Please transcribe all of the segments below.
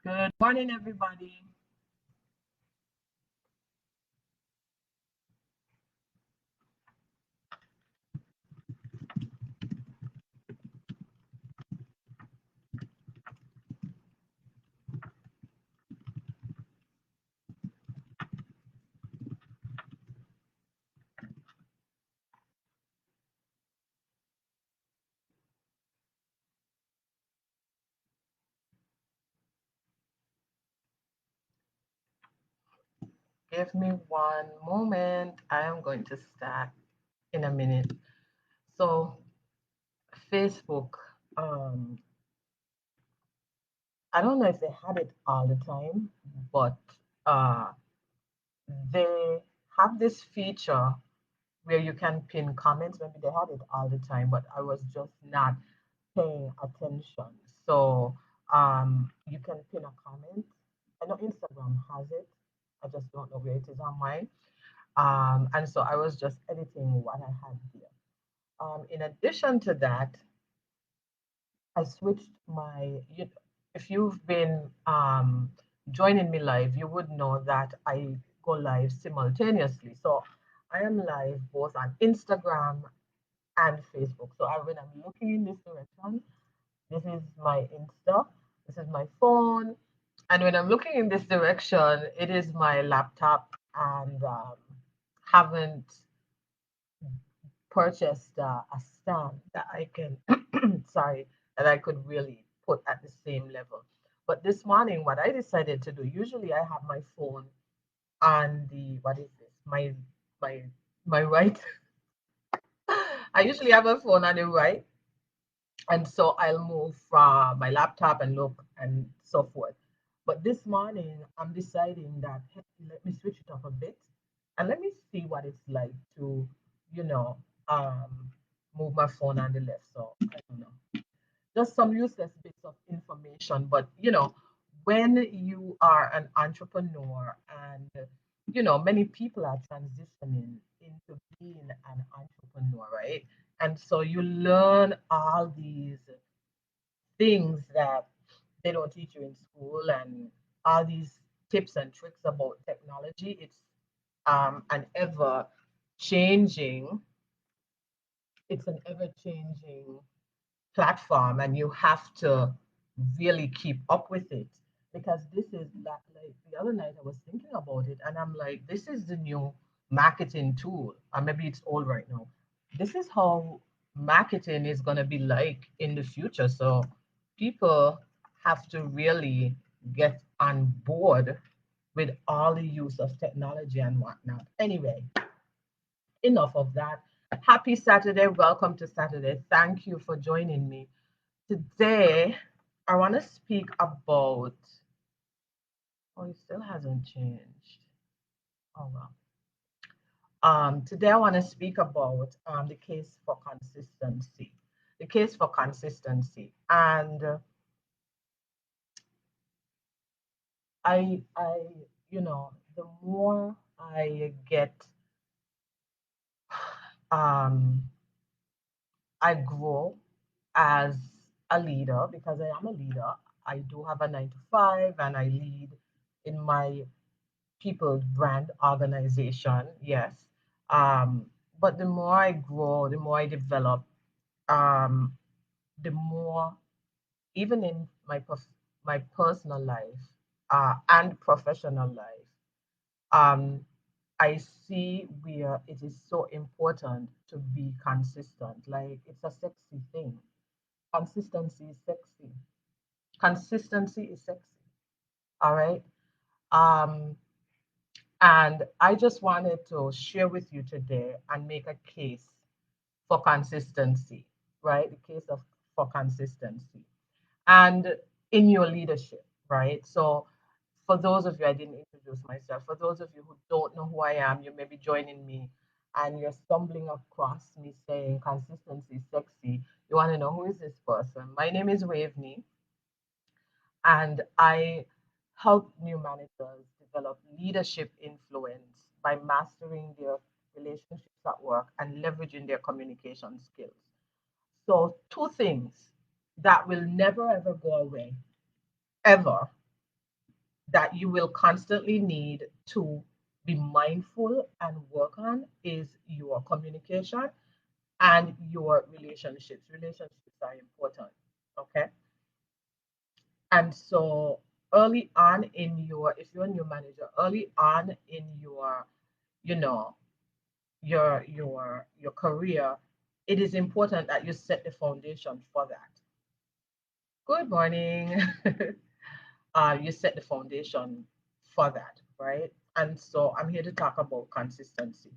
Good morning, everybody. Give me one moment. I am going to start in a minute. So, Facebook, um, I don't know if they had it all the time, but uh, they have this feature where you can pin comments. Maybe they had it all the time, but I was just not paying attention. So, you can pin a comment. I know Instagram has it. I just don't know where it is on mine. And so I was just editing what I had here. In addition to that, I switched if you've been joining me live, you would know that I go live simultaneously. So I am live both on Instagram and Facebook. So when I'm looking in this direction, this is my Insta, this is my phone. And when I'm looking in this direction, it is my laptop and haven't purchased a stand that I can, sorry, that I could really put at the same level. But this morning, what I decided to do, usually I have my phone on what is this? My, my right. I usually have my phone on the right. And so I'll move from my laptop and look and so forth. But this morning, I'm deciding that hey, let me switch it up a bit and let me see what it's like to, you know, um, move my phone on the left. So I don't know. Just some useless bits of information. But, when you are an entrepreneur and, many people are transitioning into being an entrepreneur, right? And so you learn all these things that they don't teach you in school and all these tips and tricks about technology. An ever changing, it's an ever changing platform, and you have to really keep up with it because this is like the other night I was thinking about it and I'm like, this is the new marketing tool, or maybe it's old right now. This is how marketing is going to be like in the future. So people have to really get on board with all the use of technology and whatnot. Anyway, enough of that. Happy Saturday. Welcome to Saturday. Thank you for joining me. Today, I want to speak about, oh, it still hasn't changed. Oh, well. Today, I want to speak about the case for consistency. The case for consistency. And I, the more I get, um, I grow as a leader because I am a leader. I do have a 9 to 5 and I lead in my people's brand organization, yes. Um, but the more I grow, the more I develop, um, the more, even in my personal life and professional life, um, I see where it is so important to be consistent. Like it's a sexy thing. Consistency is sexy. Consistency is sexy. All right. Um, And I just wanted to share with you today and make a case for consistency, right? The case for consistency and in your leadership, right? So, for those of you, I didn't introduce myself. For those of you who don't know who I am, you may be joining me and you're stumbling across me saying consistency is sexy. You want to know who is this person? My name is Waveney and I help new managers develop leadership influence by mastering their relationships at work and leveraging their communication skills. So, two things that will never ever go away, ever. that you will constantly need to be mindful and work on is your communication and your relationships. Relationships are important. Okay. And so early on in your, if you're a new manager, early on in your, you know, your career, it is important that you set the foundation for that. Good morning. You set the foundation for that, right? And so I'm here to talk about consistency.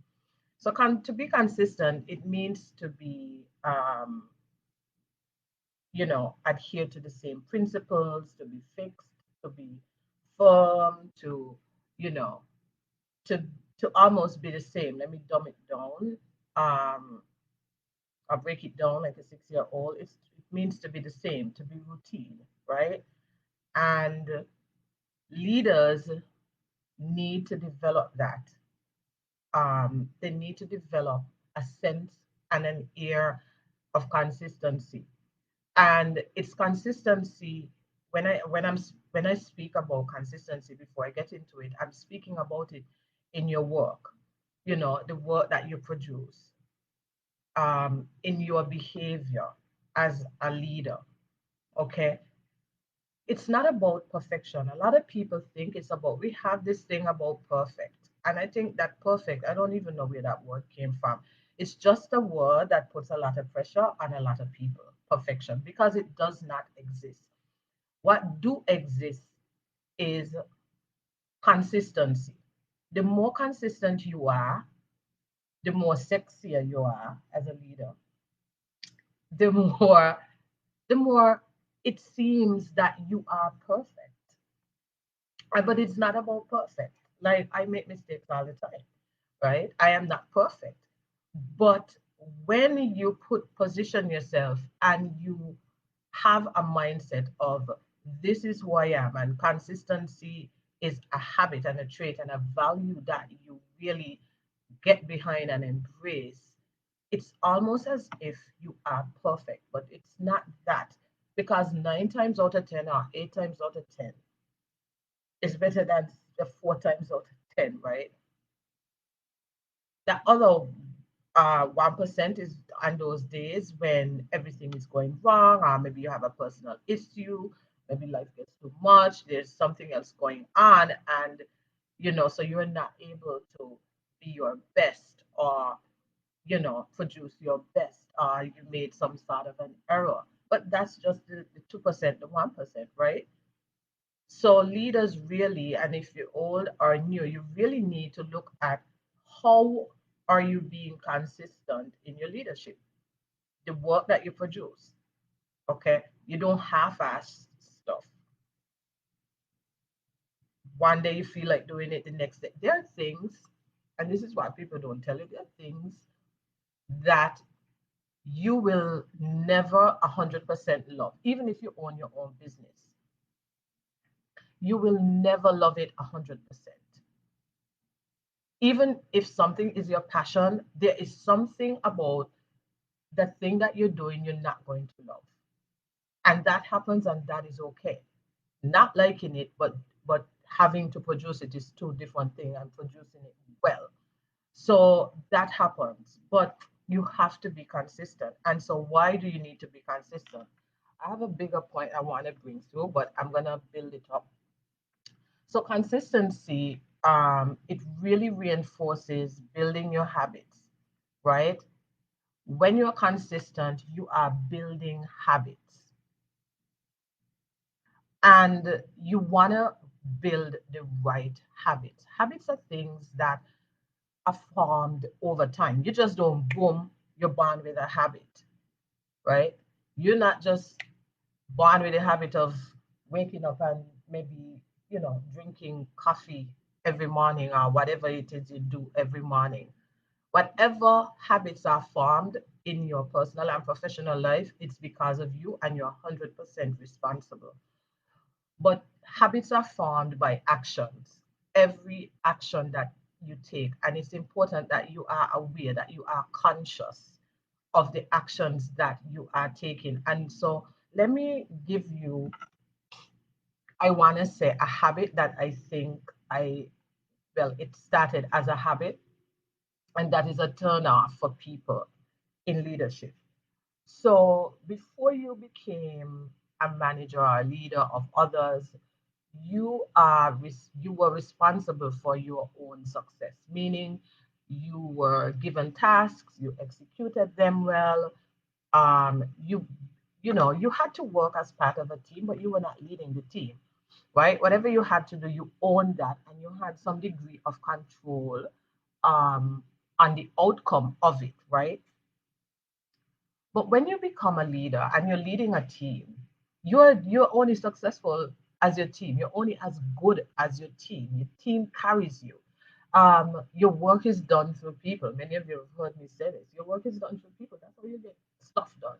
So to be consistent, it means to be, adhere to the same principles, to be fixed, to be firm, to, you know, to to almost be the same. Let me dumb it down. Um, I'll break it down like a 6-year old. It means to be the same, to be routine, right? And leaders need to develop that. They need to develop a sense and an air of consistency. And it's consistency when I speak about consistency before I get into it, I'm speaking about it in your work, the work that you produce, in your behavior as a leader. Okay. It's not about perfection. A lot of people think it's about, we have this thing about perfect. And I think that perfect, I don't even know where that word came from. It's just a word that puts a lot of pressure on a lot of people, perfection, because it does not exist. What do exist is consistency. The more consistent you are, the more sexier you are as a leader. The more, the more it seems that you are perfect. But it's not about perfect. Like I make mistakes all the time, right? I am not perfect. But when you position yourself and you have a mindset of this is who I am, and consistency is a habit and a trait and a value that you really get behind and embrace, it's almost as if you are perfect, but it's not that, because 9 times out of 10 or 8 times out of 10 is better than the 4 times out of 10, right? The other 1% is on those days when everything is going wrong, or maybe you have a personal issue, maybe life gets too much, there's something else going on, and so you're not able to be your best, or produce your best, or you made some sort of an error. But that's just the 2%, the 1%, right? So leaders really, and if you're old or new, you really need to look at how are you being consistent in your leadership, the work that you produce. Okay, you don't half-ass stuff. One day you feel like doing it, the next day. There are things, and this is what people don't tell you. There are things that you will never 100% love, even if you own your own business. You will never love it 100%. Even if something is your passion, there is something about the thing that you're doing you're not going to love. And that happens, and that is okay. Not liking it, but having to produce it is two different things, and producing it well. So that happens. But you have to be consistent. And so why do you need to be consistent? I have a bigger point I want to bring through, but I'm gonna build it up. So consistency, it really reinforces building your habits, right? When you're consistent, you are building habits, and you want to build the right habits. Habits are things that are formed over time. You just don't boom, you're born with a habit, right? You're not just born with a habit of waking up and maybe, drinking coffee every morning, or whatever it is you do every morning. Whatever habits are formed in your personal and professional life, it's because of you, and you're 100% responsible. But habits are formed by actions, every action that you take. And it's important that you are aware, that you are conscious of the actions that you are taking. And so let me give you I want to say a habit that I think it started as a habit, and that is a turn off for people in leadership. So before you became a manager or a leader of others, you were responsible for your own success, meaning you were given tasks, you executed them well. You you had to work as part of a team, but you were not leading the team, right? Whatever you had to do, you owned that, and you had some degree of control um, on the outcome of it, right? But when you become a leader and you're leading a team, you're only successful as your team. You're only as good as your team. Your team carries you. Your work is done through people. Many of you have heard me say this. Your work is done through people. That's how you get stuff done,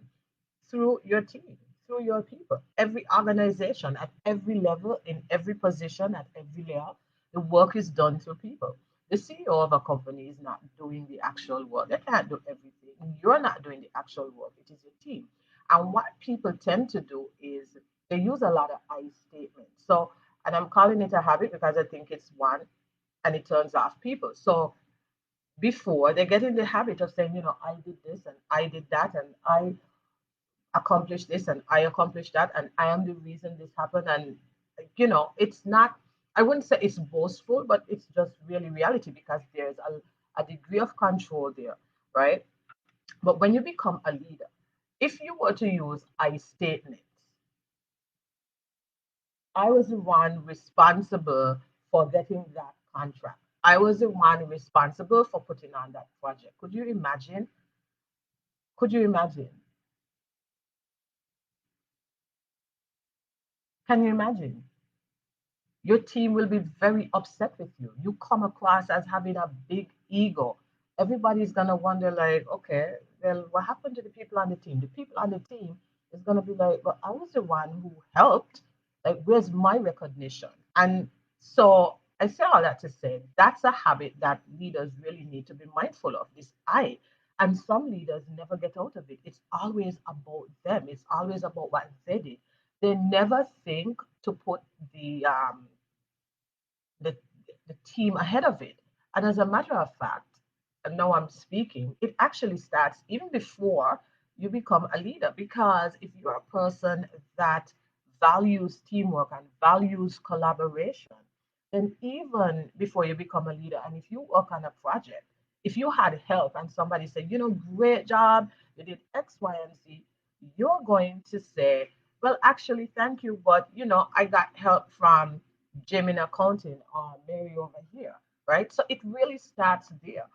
through your team, through your people. Every organization at every level, in every position, at every layer, the work is done through people. The CEO of a company is not doing the actual work. They can't do everything. You're not doing the actual work. It is your team. And what people tend to do is they use a lot of I statements. So, and I'm calling it a habit because I think it's one, and it turns off people. So before they get in the habit of saying, I did this and I did that and I accomplished this and I accomplished that and I am the reason this happened. And, it's not, I wouldn't say it's boastful, but it's just really reality because there's a degree of control there, right? But when you become a leader, if you were to use I statements, I was the one responsible for getting that contract. I was the one responsible for putting on that project. Could you imagine? Could you imagine? Can you imagine? Your team will be very upset with you. You come across as having a big ego. Everybody's gonna wonder, like, okay, well, what happened to the people on the team? The people on the team is gonna be like, well, I was the one who helped. Like, where's my recognition? And so I say all that to say that's a habit that leaders really need to be mindful of. This I. And some leaders never get out of it. It's always about them. It's always about what they did. They never think to put the um, the, the team ahead of it. And as a matter of fact, and now I'm speaking, it actually starts even before you become a leader. Because if you're a person that values teamwork and values collaboration, then even before you become a leader, and if you work on a project, if you had help and somebody said, great job, you did X, Y, and Z, you're going to say, well, actually, thank you, but I got help from Jim in accounting or Mary over here, right? So it really starts there,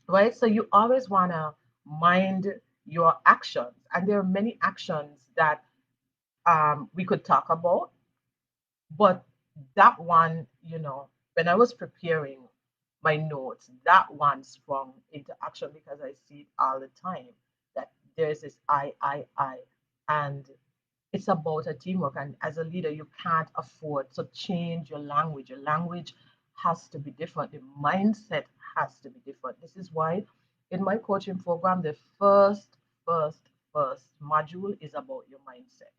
right? So you always want to mind your actions. And there are many actions that we could talk about, but that one, when I was preparing my notes, that one sprung into action because I see it all the time that there's this I, and it's about a teamwork. And as a leader, you can't afford to change your language. Your language has to be different. The mindset has to be different. This is why in my coaching program, the first, first module is about your mindset.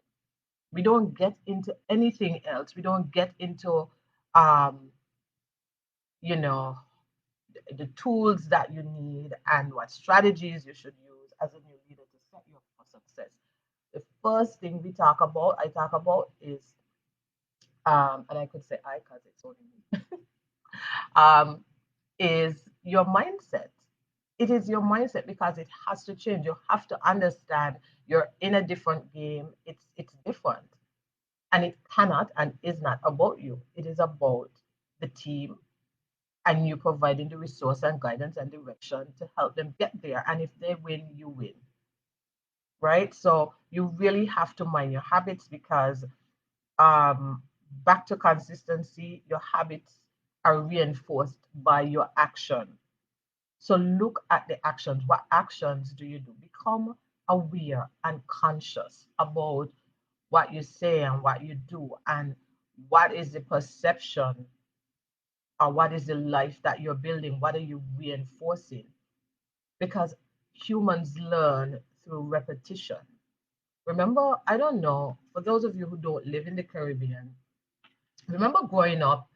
We don't get into anything else. We don't get into, um, you know, the tools that you need and what strategies you should use as a new leader to set you up for success. The first thing I talk about is, and I could say I because it's only me, um, is your mindset. It is your mindset because it has to change. You have to understand you're in a different game. It's different, and it cannot and is not about you. It is about the team and you providing the resource and guidance and direction to help them get there. And if they win, you win, right? So you really have to mind your habits because um, back to consistency, your habits are reinforced by your action. So look at the actions. What actions do you do? Become aware and conscious about what you say and what you do, and what is the perception or what is the life that you're building? What are you reinforcing? Because humans learn through repetition. Remember, I don't know, for those of you who don't live in the Caribbean, Remember growing up,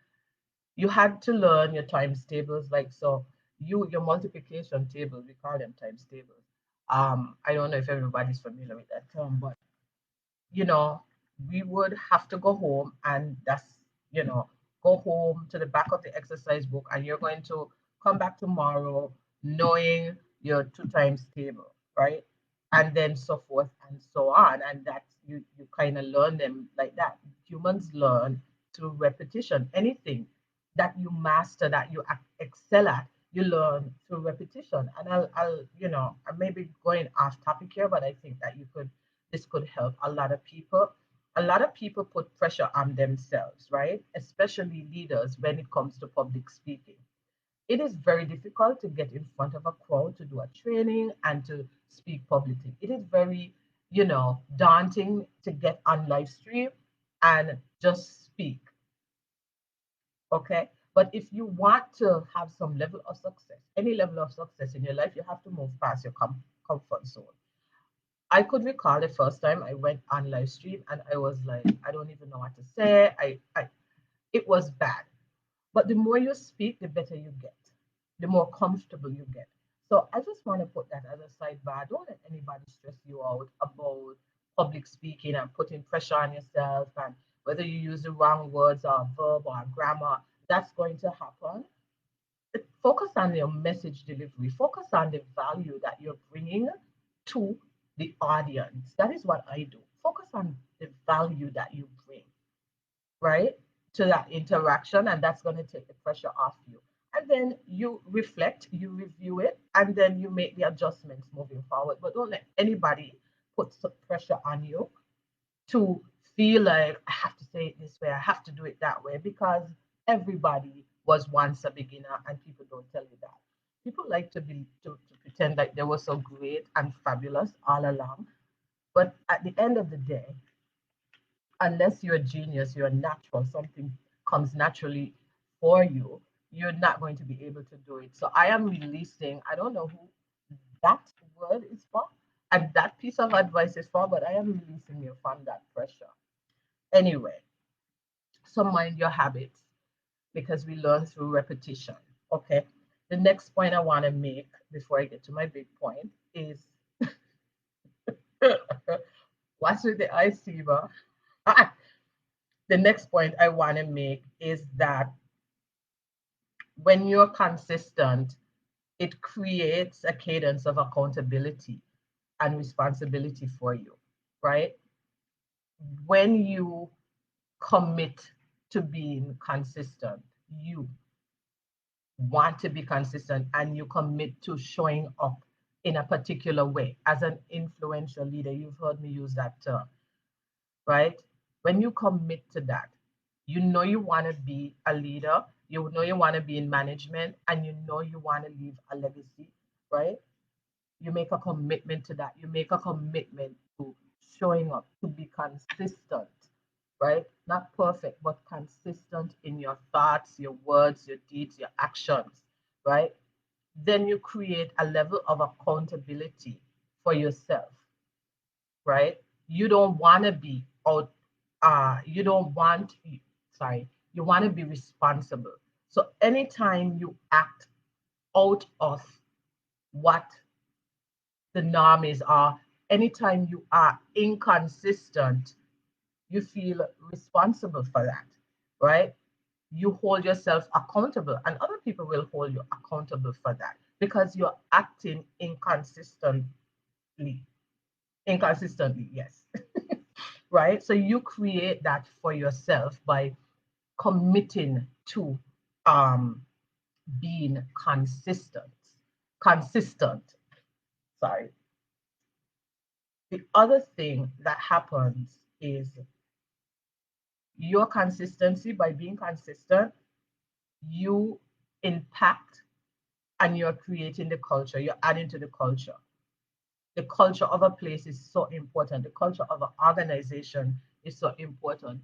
you had to learn your times tables, like so. Your multiplication table, we call them times tables. I don't know if everybody's familiar with that term, but you know, we would have to go home and you know, go home to the back of the exercise book and you're going to come back tomorrow knowing your two times table, right? And then so forth and so on. And that's you kind of learn them like that. Humans learn through repetition. Anything that you master, that you excel at, you learn through repetition. And I may be going off topic here, but I think that this could help a lot of people. A lot of people put pressure on themselves, right? Especially leaders when it comes to public speaking. It is very difficult to get in front of a crowd to do a training and to speak publicly. It is very, daunting to get on live stream and just speak. Okay. But if you want to have some level of success, any level of success in your life, you have to move past your comfort zone. I could recall the first time I went on live stream and I was like, I don't even know what to say. It was bad. But the more you speak, the better you get, the more comfortable you get. So I just want to put that as a sidebar. Don't let anybody stress you out about public speaking and putting pressure on yourself and whether you use the wrong words or verb or grammar. That's going to happen. Focus on your message delivery. Focus on the value that you're bringing to the audience. That is what I do. Focus on the value that you bring, right, to that interaction, and that's going to take the pressure off you. And then you reflect, you review it, and then you make the adjustments moving forward. But don't let anybody put some pressure on you to feel like I have to say it this way, I have to do it that way, because everybody was once a beginner, and people don't tell you that. People like to pretend like they were so great and fabulous all along, but at the end of the day, unless you're a genius, you're natural, something comes naturally for you, you're not going to be able to do it. So I am releasing, I don't know who that word is for and that piece of advice is for, but I am releasing you from that pressure. Anyway, so mind your habits because we learn through repetition. Okay. The next point I want to make before I get to my big point is what's with the 𝐭𝐨𝐫𝐤? The next point I want to make is that when you're consistent, it creates a cadence of accountability and responsibility for you, right? When you commit to being consistent, you want to be consistent and you commit to showing up in a particular way as an influential leader. You've heard me use that term, right? When you commit to that, you know you want to be a leader, you know you want to be in management, and you know you want to leave a legacy, right? You make a commitment to that. You make a commitment to showing up, to be consistent, right? Not perfect, but consistent in your thoughts, your words, your deeds, your actions, right? Then you create a level of accountability for yourself, right? You don't want to be out, you don't want, sorry, you want to be responsible. So anytime you act out of what the norm is, or anytime you are inconsistent, you feel responsible for that, right? You hold yourself accountable, and other people will hold you accountable for that because you're acting inconsistently, yes. Right? So you create that for yourself by committing to um, being consistent. Sorry. The other thing that happens is your consistency, by being consistent, you impact and you're creating the culture, you're adding to the culture. The culture of a place is so important. The culture of an organization is so important.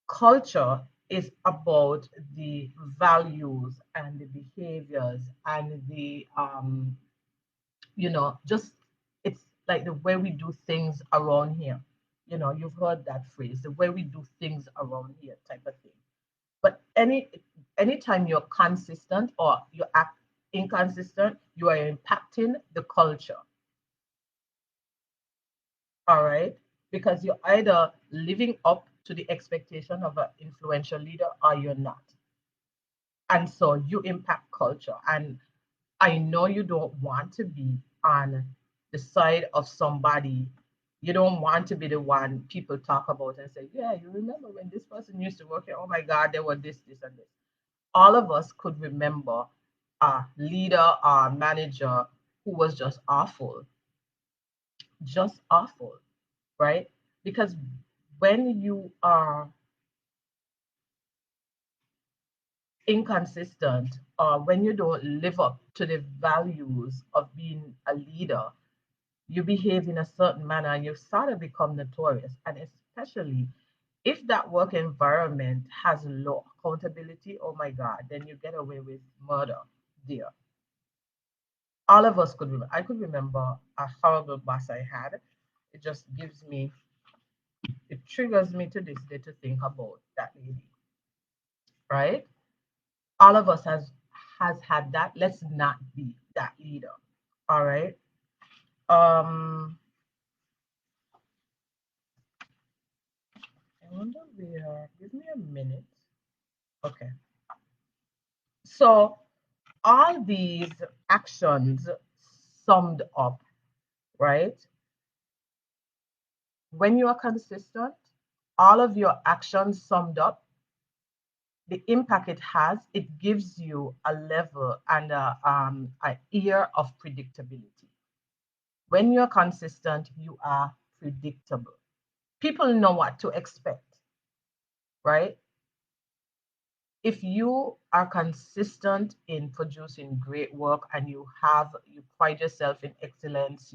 Culture is about the values and the behaviors and the just it's like the way we do things around here. you've heard that phrase, the way we do things around here type of thing. But anytime you're consistent or you act inconsistent, you are impacting the culture. All right. Because you're either living up to the expectation of an influential leader or you're not. And so you impact culture. And I know you don't want to be on the side of somebody. You don't want to be the one people talk about and say, yeah, you remember when this person used to work here? Oh my God, they were this, and this. All of us could remember a leader or a manager who was just awful, right? Because when you are inconsistent or when you don't live up to the values of being a leader, you behave in a certain manner and you sort of become notorious. And especially if that work environment has low accountability, oh my God, then you get away with murder there. All of us could remember. I could remember a horrible boss I had. It just gives me, it triggers me to this day to think about that lady, right? All of us has had that. Let's not be that leader. All right. Um, I wonder where. Give me a minute. Okay. So all these actions summed up, right? When you are consistent, all of your actions summed up, the impact it has, it gives you a level and a ear of predictability. When you're consistent, you are predictable. People know what to expect, right? If you are consistent in producing great work and you pride yourself in excellence,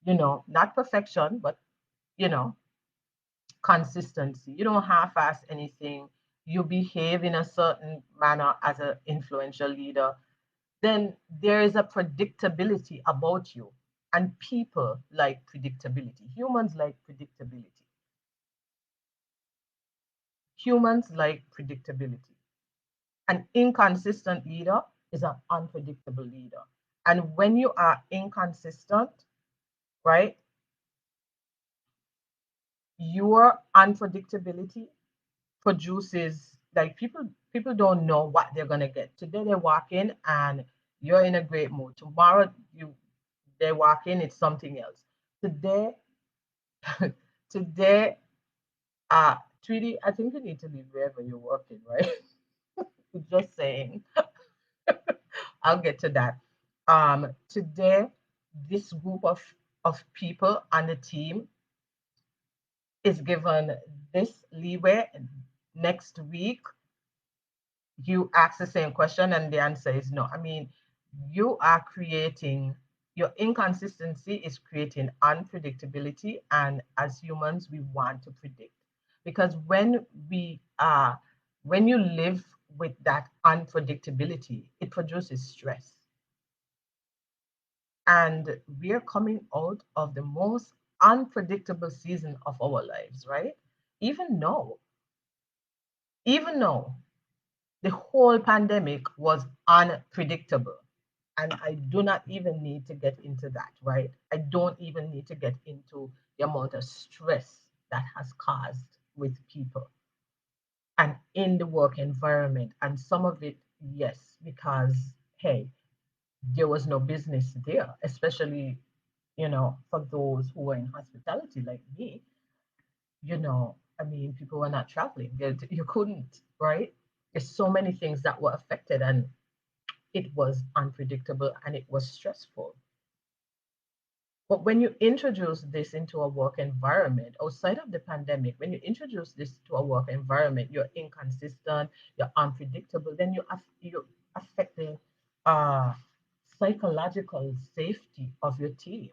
not perfection, but you know, consistency. You don't half-ass anything. You behave in a certain manner as an influential leader, then there is a predictability about you. And people like predictability. Humans like predictability. Humans like predictability. An inconsistent leader is an unpredictable leader. And when you are inconsistent, right, your unpredictability produces like people don't know what they're gonna get. Today they walk in and you're in a great mood. Tomorrow they walk in, it's something else. Today, today, Tweety, I think you need to leave wherever you're working, right? Just saying. I'll get to that. Today, this group of people on the team is given this leeway. Next week, you ask the same question and the answer is no. I mean, you are creating your inconsistency is creating unpredictability, and as humans, we want to predict because when you live with that unpredictability, it produces stress. And we're coming out of the most unpredictable season of our lives, right? Even though, even though the whole pandemic was unpredictable. And I do not even need to get into that, right? I don't even need to get into the amount of stress that has caused with people and in the work environment. And some of it, yes, because, hey, there was no business there, especially, for those who were in hospitality like me, I mean, people were not traveling. You couldn't, right? There's so many things that were affected, and it was unpredictable and it was stressful. But when you introduce this into a work environment outside of the pandemic, when you introduce this to a work environment, you're inconsistent, you're unpredictable, then you affect the uh, psychological safety of your team.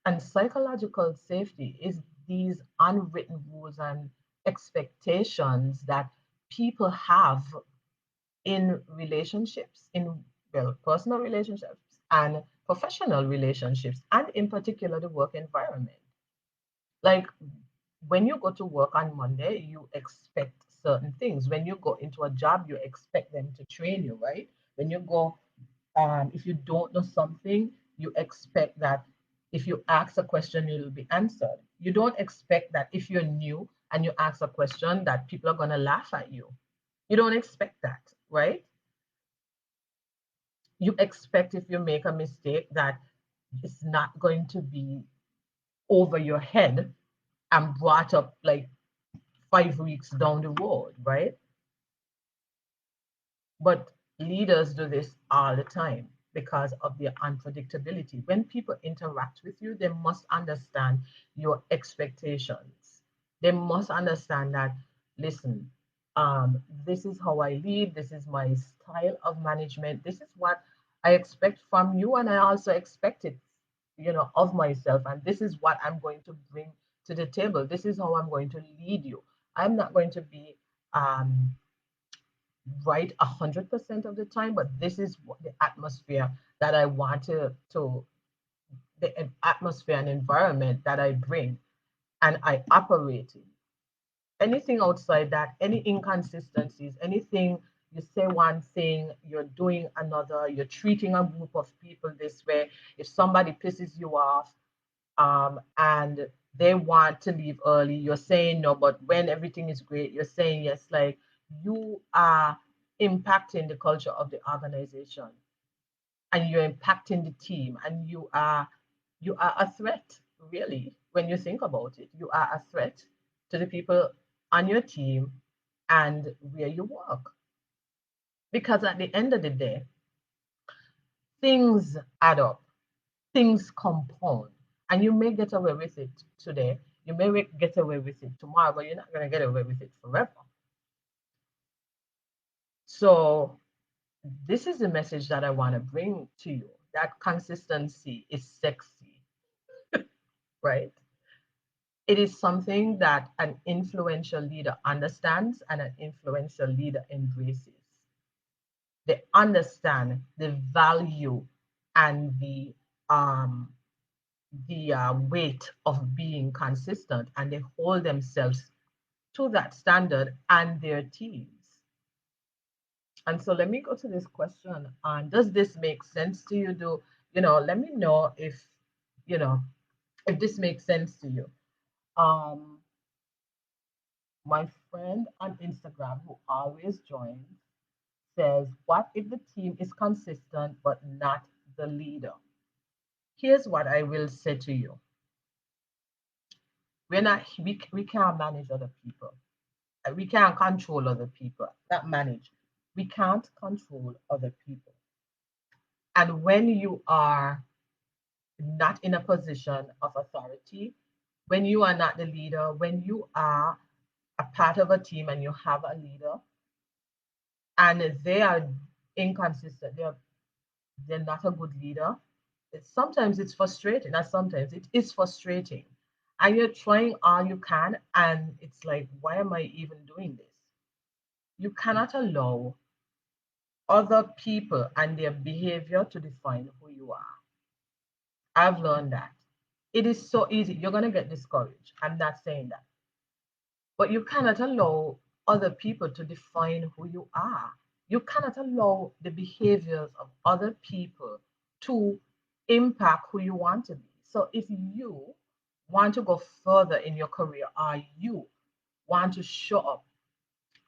And psychological safety is these unwritten rules and expectations that people have in relationships, in personal relationships and professional relationships, and in particular the work environment. Like when you go to work on Monday, you expect certain things. When you go into a job, you expect them to train you, right? When you go, if you don't know something, you expect that if you ask a question, it will be answered. You don't expect that if you're new and you ask a question that people are going to laugh at you. You don't expect that, right? You expect if you make a mistake that it's not going to be over your head and brought up like 5 weeks down the road, right? But leaders do this all the time because of their unpredictability. When people interact with you, they must understand your expectations. They must understand that, listen, this is how I lead, this is my style of management, this is what I expect from you, and I also expect it, of myself, and this is what I'm going to bring to the table. This is how I'm going to lead you. I'm not going to be um, right 100% of the time, but this is what the atmosphere that I want to the atmosphere and environment that I bring and I operate in. Anything outside that, any inconsistencies, anything you say one thing, you're doing another, you're treating a group of people this way. If somebody pisses you off, and they want to leave early, you're saying no, but when everything is great, you're saying yes. Like you are impacting the culture of the organization, and you're impacting the team, and you are a threat, really. When you think about it, you are a threat to the people on your team and where you work. Because at the end of the day, things add up, things compound, and you may get away with it today, you may get away with it tomorrow, but you're not going to get away with it forever. So this is the message that I want to bring to you, that consistency is sexy, right? It is something that an influential leader understands and an influential leader embraces. They understand the value and the weight of being consistent, and they hold themselves to that standard and their teams. And so let me go to this question. Does this make sense to you? Let me know you know, if this makes sense to you. Um, my friend on Instagram who always joins says, what if the team is consistent but not the leader? Here's what I will say to you. We can't manage other people. We can't control other people. Not manage. We can't control other people. And when you are not in a position of authority, when you are not the leader, when you are a part of a team and you have a leader and they are inconsistent, they're not a good leader, sometimes it's frustrating, and sometimes it is frustrating. And you're trying all you can, and it's like, why am I even doing this? You cannot allow other people and their behavior to define who you are. I've learned that. It is so easy. You're going to get discouraged. I'm not saying that. But you cannot allow other people to define who you are. You cannot allow the behaviors of other people to impact who you want to be. So if you want to go further in your career, or you want to show up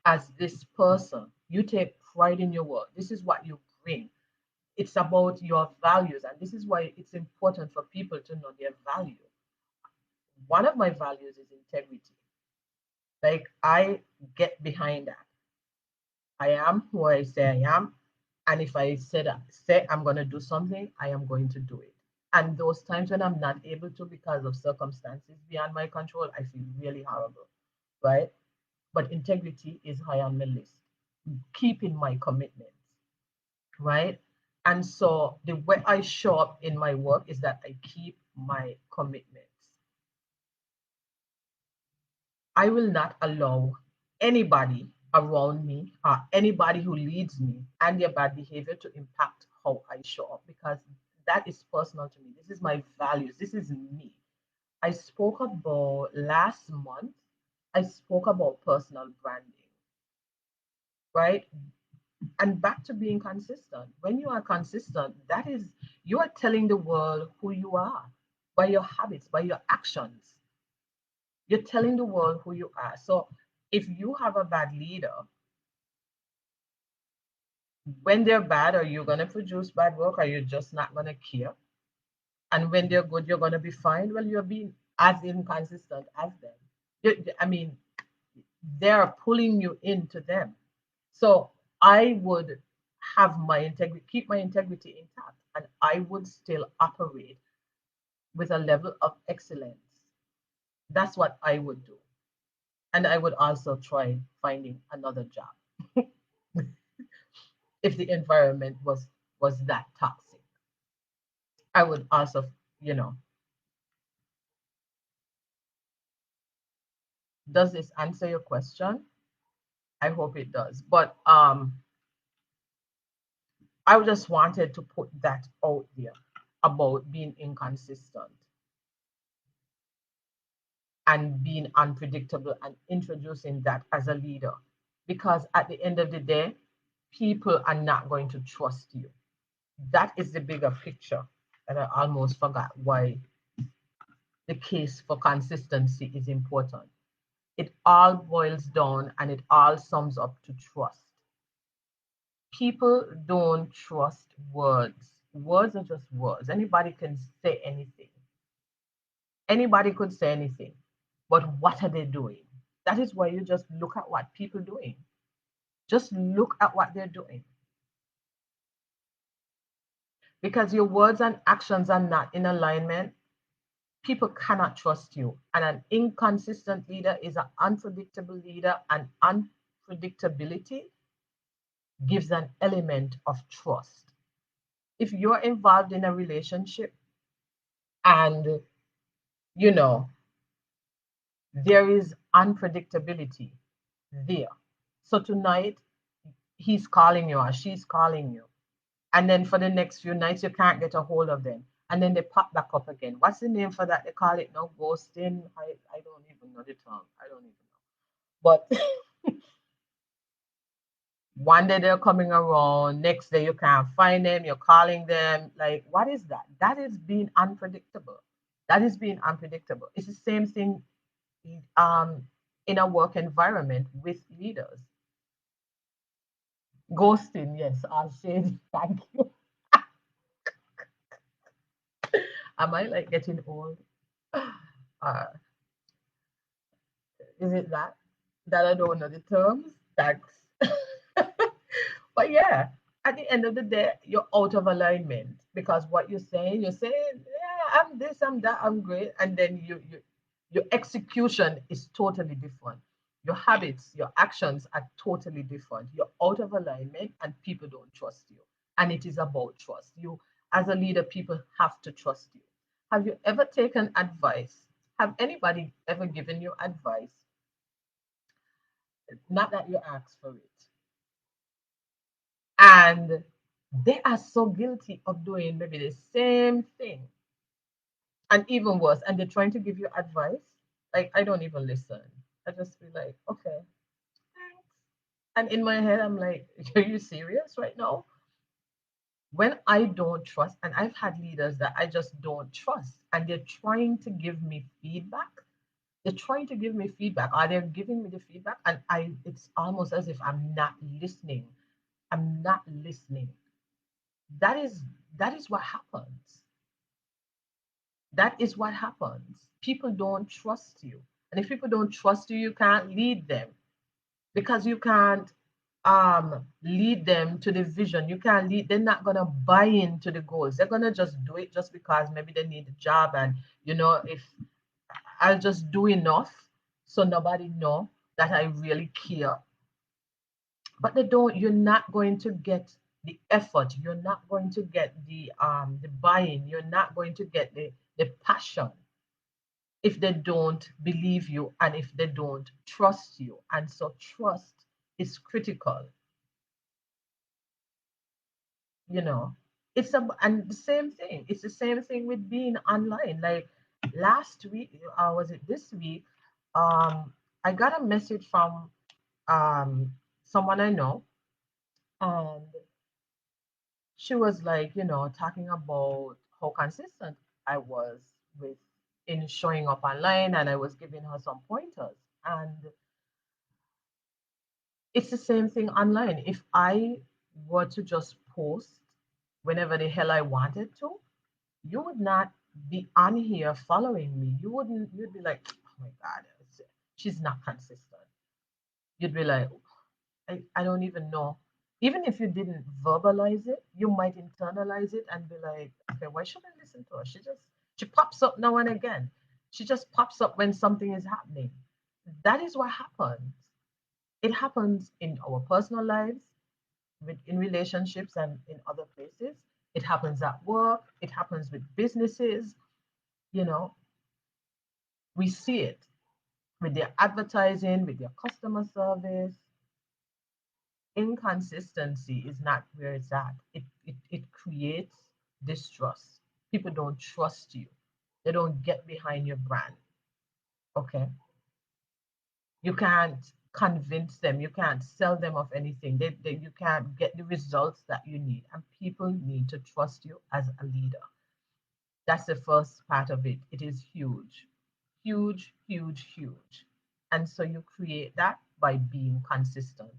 as this person, you take pride in your work. This is what you bring. It's about your values, and this is why it's important for people to know their value. One of my values is integrity. Like I get behind that. I am who I say I am. And if I say I'm going to do something, I am going to do it. And those times when I'm not able to because of circumstances beyond my control, I feel really horrible, right? But integrity is high on my list. Keeping my commitments, right? And so the way I show up in my work is that I keep my commitments. I will not allow anybody around me or anybody who leads me and their bad behavior to impact how I show up, because that is personal to me. This is my values. This is me. I spoke about last month, I spoke about personal branding, right? And back to being consistent. When you are consistent, that is, you are telling the world who you are by your habits, by your actions. You're telling the world who you are. So if you have a bad leader, when they're bad, are you going to produce bad work? Are you just not going to care? And when they're good, you're going to be fine? Well, you're being as inconsistent as them. I mean, they're pulling you into them. So I would have my integrity, keep my integrity intact, and I would still operate with a level of excellence. That's what I would do. And I would also try finding another job if the environment was that toxic. I would also, you know, does this answer your question? I hope it does. But I just wanted to put that out there about being inconsistent and being unpredictable and introducing that as a leader. Because at the end of the day, people are not going to trust you. That is the bigger picture. And I almost forgot why the case for consistency is important. It all boils down and it all sums up to trust. People don't trust words. Words are just words. Anybody can say anything. Anybody could say anything. But what are they doing? That is why you just look at what people are doing. Just look at what they're doing. Because your words and actions are not in alignment, people cannot trust you. And an inconsistent leader is an unpredictable leader, and unpredictability gives an element of trust. If you're involved in a relationship and you know there is unpredictability there, so tonight he's calling you or she's calling you, and then for the next few nights you can't get a hold of them, and then they pop back up again. What's the name for that? They call it no ghosting. I don't even know the term. I don't even know. But one day they're coming around, next day you can't find them, you're calling them. Like, what is that? That is being unpredictable. That is being unpredictable. It's the same thing um, in a work environment with leaders. Ghosting, yes, I'll say thank you. Am I like getting old? Is it that I don't know the terms? Thanks. But yeah, at the end of the day, you're out of alignment because what you're saying, yeah, I'm this, I'm that, I'm great, and then your execution is totally different. Your habits, your actions are totally different. You're out of alignment, and people don't trust you. And it is about trust. You, as a leader, people have to trust you. Have you ever taken advice? Have anybody ever given you advice? Not that you asked for it, and they are so guilty of doing maybe the same thing and even worse, and they're trying to give you advice. Like, I don't even listen. I just be like, okay, thanks. And in my head I'm like, are you serious right now? When I don't trust, and I've had leaders that I just don't trust, and they're trying to give me feedback, or they're giving me the feedback, and I it's almost as if I'm not listening. I'm not listening. That is that is what happens. That is what happens. People don't trust you. And if people don't trust you, you can't lead them because you can't lead them to the vision. You can't lead, they're not gonna buy into the goals. They're gonna just do it just because maybe they need a job, and if I'll just do enough so nobody know that I really care. But they don't, you're not going to get the effort, you're not going to get the buy-in, you're not going to get the passion if they don't believe you and if they don't trust you. And so trust is critical, you know. And the same thing, it's the same thing with being online. Like, Last week, was it this week? I got a message from um, someone I know, and she was like, talking about how consistent I was with in showing up online, and I was giving her some pointers. And it's the same thing online. If I were to just post whenever the hell I wanted to, you would not be on here following me. You'd be like, oh my God, she's not consistent. You'd be like, I don't even know. Even if you didn't verbalize it, you might internalize it and be like, okay, why should I listen to her? She pops up now and again. She just pops up when something is happening. That is what happens. It happens in our personal lives, in relationships, and in other places. It happens at work. It happens with businesses. You know, we see it with their advertising, with their customer service. Inconsistency is not where it's at. It creates distrust. People don't trust you. They don't get behind your brand. Okay. You can't convince them. You can't sell them of anything. You can't get the results that you need. And people need to trust you as a leader. That's the first part of it. It is huge, huge, huge, huge. And so you create that by being consistent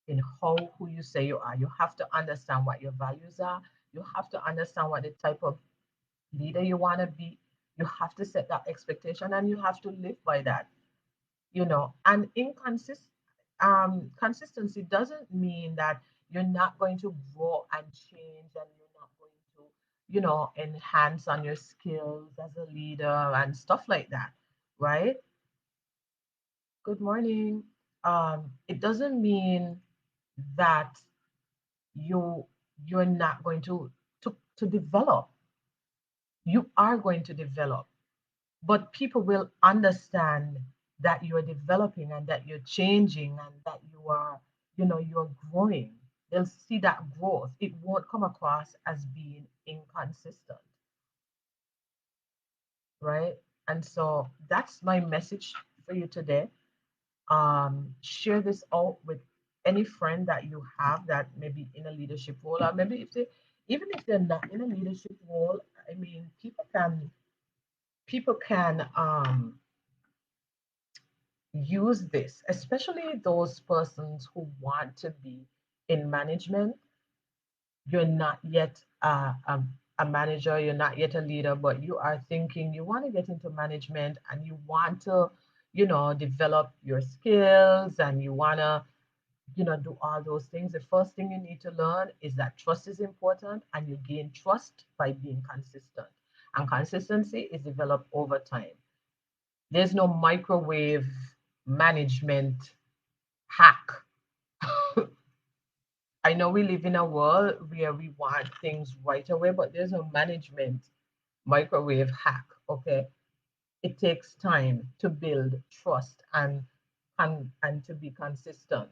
in who you say you are. You have to understand what your values are. You have to understand what the type of leader you want to be. You have to set that expectation and you have to live by that. And consistency doesn't mean that you're not going to grow and change and you're not going to, enhance on your skills as a leader and stuff like that, right? Good morning. It doesn't mean that you you're not going to develop. You are going to develop, but people will understand that you're developing and that you're changing and that you're growing. They'll see that growth. It won't come across as being inconsistent, right? And so that's my message for you today. Share this out with any friend that you have that maybe in a leadership role, or maybe even if they're not in a leadership role. I mean, people can use this, especially those persons who want to be in management. You're not yet a manager, you're not yet a leader, but you are thinking you want to get into management and you want to, develop your skills and you want to, do all those things. The first thing you need to learn is that trust is important and you gain trust by being consistent. And consistency is developed over time. There's no microwave management hack. I know we live in a world where we want things right away, but there's no management microwave hack. Okay. It takes time to build trust and to be consistent.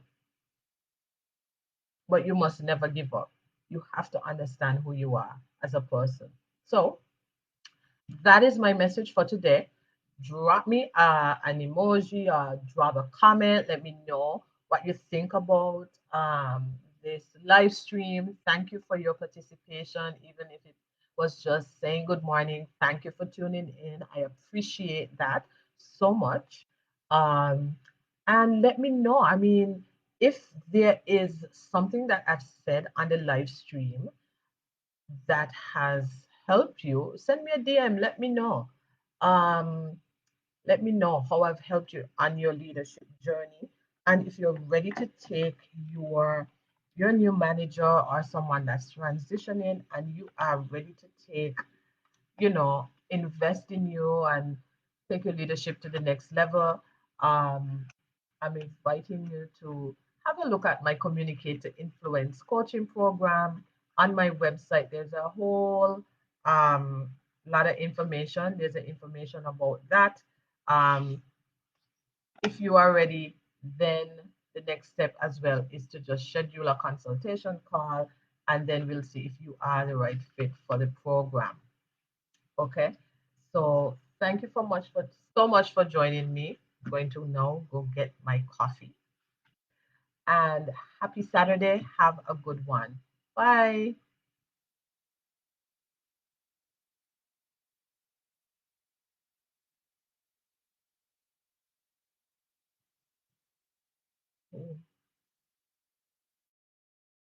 But you must never give up. You have to understand who you are as a person. So that is my message for today. Drop me an emoji or drop a comment. Let me know what you think about this live stream. Thank you for your participation, even if it was just saying good morning. Thank you for tuning in. I appreciate that so much. Um, and let me know. I mean, if there is something that I've said on the live stream that has helped you, send me a DM. Let me know. Um, let me know how I've helped you on your leadership journey. And if you're ready to take your new manager or someone that's transitioning and you are ready to take, invest in you and take your leadership to the next level, I'm inviting you to have a look at my Communicator Influence coaching program. On my website, there's a whole um, lot of information. There's an information about that. Um, if you are ready, then the next step as well is to just schedule a consultation call, and then we'll see if you are the right fit for the program. Okay. So Thank you so much for joining me. I'm going to now go get my coffee. And happy Saturday. Have a good one. Bye. Mm.